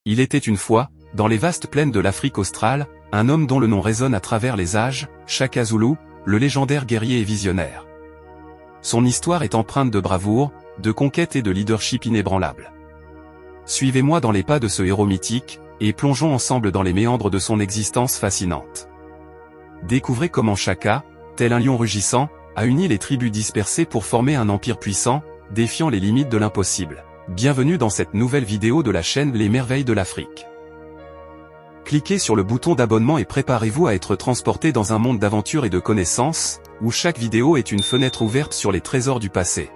Il était une fois, dans les vastes plaines de l'Afrique australe, un homme dont le nom résonne à travers les âges, Shaka Zulu, le légendaire guerrier et visionnaire. Son histoire est empreinte de bravoure, de conquête et de leadership inébranlable. Suivez-moi dans les pas de ce héros mythique, et plongeons ensemble dans les méandres de son existence fascinante. Découvrez comment Shaka, tel un lion rugissant, a uni les tribus dispersées pour former un empire puissant, défiant les limites de l'impossible. Bienvenue dans cette nouvelle vidéo de la chaîne Les Merveilles de l'Afrique. Cliquez sur le bouton d'abonnement et préparez-vous à être transporté dans un monde d'aventure et de connaissances, où chaque vidéo est une fenêtre ouverte sur les trésors du passé.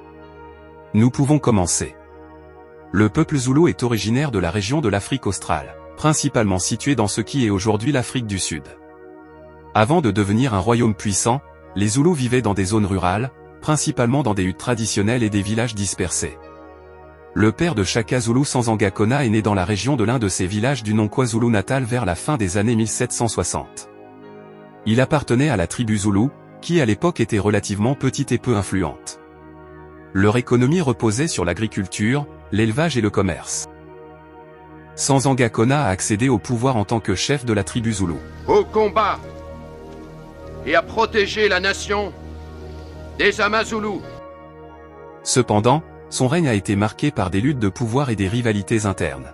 Nous pouvons commencer. Le peuple zoulou est originaire de la région de l'Afrique australe, principalement située dans ce qui est aujourd'hui l'Afrique du Sud. Avant de devenir un royaume puissant, les Zoulous vivaient dans des zones rurales, principalement dans des huttes traditionnelles et des villages dispersés. Le père de Shaka Zulu Sanzanga Kona est né dans la région de l'un de ces villages du nom KwaZulu Natal vers la fin des années 1760. Il appartenait à la tribu Zoulou, qui à l'époque était relativement petite et peu influente. Leur économie reposait sur l'agriculture, l'élevage et le commerce. Sanzanga Kona a accédé au pouvoir en tant que chef de la tribu Zoulou. Au combat et à protéger la nation des Amazulu. Cependant, son règne a été marqué par des luttes de pouvoir et des rivalités internes.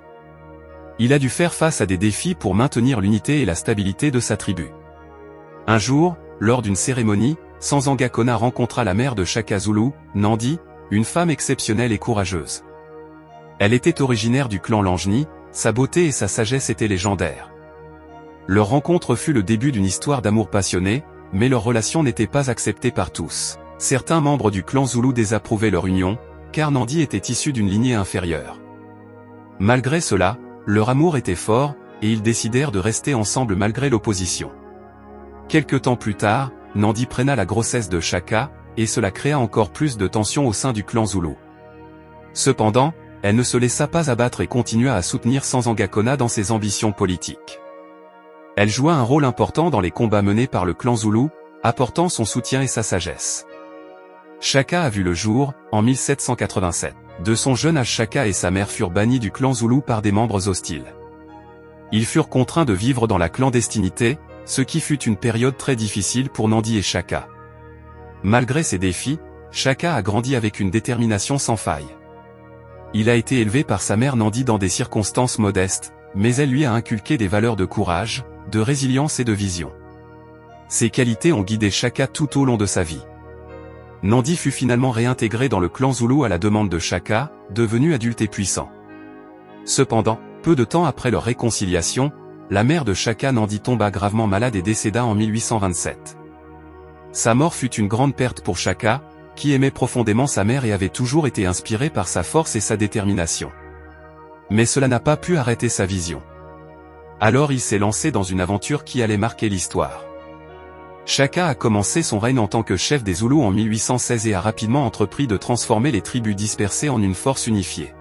Il a dû faire face à des défis pour maintenir l'unité et la stabilité de sa tribu. Un jour, lors d'une cérémonie, Sanzanga Kona rencontra la mère de Shaka Zulu, Nandi, une femme exceptionnelle et courageuse. Elle était originaire du clan Langeni, sa beauté et sa sagesse étaient légendaires. Leur rencontre fut le début d'une histoire d'amour passionné, mais leur relation n'était pas acceptée par tous. Certains membres du clan Zoulou désapprouvaient leur union, car Nandi était issu d'une lignée inférieure. Malgré cela, leur amour était fort, et ils décidèrent de rester ensemble malgré l'opposition. Quelque temps plus tard, Nandi prena la grossesse de Shaka, et cela créa encore plus de tensions au sein du clan Zoulou. Cependant, elle ne se laissa pas abattre et continua à soutenir Sanzanga Kona dans ses ambitions politiques. Elle joua un rôle important dans les combats menés par le clan Zoulou, apportant son soutien et sa sagesse. Shaka a vu le jour, en 1787. De son jeune âge, Shaka et sa mère furent bannis du clan Zoulou par des membres hostiles. Ils furent contraints de vivre dans la clandestinité, ce qui fut une période très difficile pour Nandi et Shaka. Malgré ces défis, Shaka a grandi avec une détermination sans faille. Il a été élevé par sa mère Nandi dans des circonstances modestes, mais elle lui a inculqué des valeurs de courage, de résilience et de vision. Ces qualités ont guidé Shaka tout au long de sa vie. Nandi fut finalement réintégré dans le clan Zoulou à la demande de Shaka, devenu adulte et puissant. Cependant, peu de temps après leur réconciliation, la mère de Shaka Nandi tomba gravement malade et décéda en 1827. Sa mort fut une grande perte pour Shaka, qui aimait profondément sa mère et avait toujours été inspiré par sa force et sa détermination. Mais cela n'a pas pu arrêter sa vision. Alors il s'est lancé dans une aventure qui allait marquer l'histoire. Shaka a commencé son règne en tant que chef des Zoulous en 1816 et a rapidement entrepris de transformer les tribus dispersées en une force unifiée.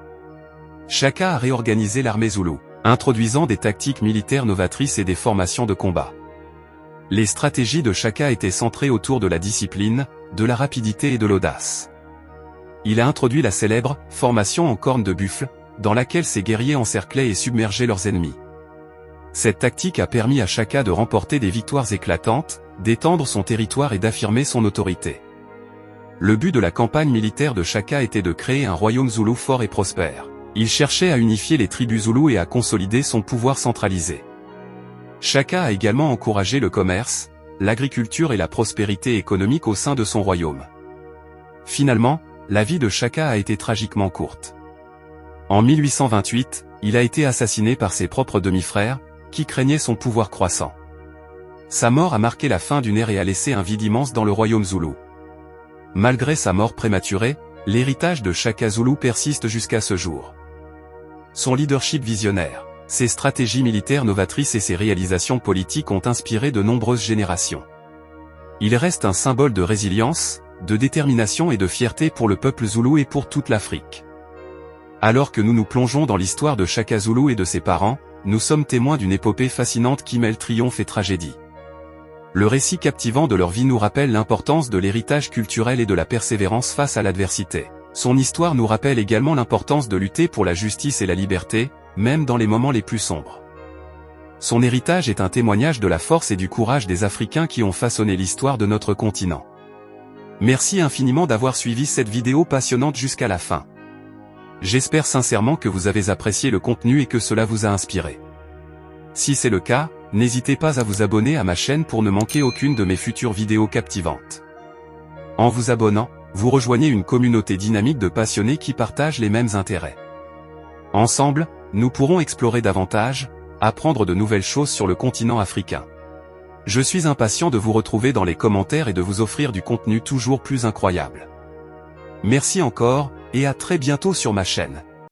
Shaka a réorganisé l'armée Zoulou, introduisant des tactiques militaires novatrices et des formations de combat. Les stratégies de Shaka étaient centrées autour de la discipline, de la rapidité et de l'audace. Il a introduit la célèbre « formation en corne de buffle », dans laquelle ses guerriers encerclaient et submergeaient leurs ennemis. Cette tactique a permis à Shaka de remporter des victoires éclatantes, d'étendre son territoire et d'affirmer son autorité. Le but de la campagne militaire de Shaka était de créer un royaume zoulou fort et prospère. Il cherchait à unifier les tribus zoulous et à consolider son pouvoir centralisé. Shaka a également encouragé le commerce, l'agriculture et la prospérité économique au sein de son royaume. Finalement, la vie de Shaka a été tragiquement courte. En 1828, il a été assassiné par ses propres demi-frères, qui craignaient son pouvoir croissant. Sa mort a marqué la fin d'une ère et a laissé un vide immense dans le royaume zoulou. Malgré sa mort prématurée, l'héritage de Shaka Zulu persiste jusqu'à ce jour. Son leadership visionnaire, ses stratégies militaires novatrices et ses réalisations politiques ont inspiré de nombreuses générations. Il reste un symbole de résilience, de détermination et de fierté pour le peuple zoulou et pour toute l'Afrique. Alors que nous nous plongeons dans l'histoire de Shaka Zulu et de ses parents, nous sommes témoins d'une épopée fascinante qui mêle triomphe et tragédie. Le récit captivant de leur vie nous rappelle l'importance de l'héritage culturel et de la persévérance face à l'adversité. Son histoire nous rappelle également l'importance de lutter pour la justice et la liberté, même dans les moments les plus sombres. Son héritage est un témoignage de la force et du courage des Africains qui ont façonné l'histoire de notre continent. Merci infiniment d'avoir suivi cette vidéo passionnante jusqu'à la fin. J'espère sincèrement que vous avez apprécié le contenu et que cela vous a inspiré. Si c'est le cas, n'hésitez pas à vous abonner à ma chaîne pour ne manquer aucune de mes futures vidéos captivantes. En vous abonnant, vous rejoignez une communauté dynamique de passionnés qui partagent les mêmes intérêts. Ensemble, nous pourrons explorer davantage, apprendre de nouvelles choses sur le continent africain. Je suis impatient de vous retrouver dans les commentaires et de vous offrir du contenu toujours plus incroyable. Merci encore, et à très bientôt sur ma chaîne.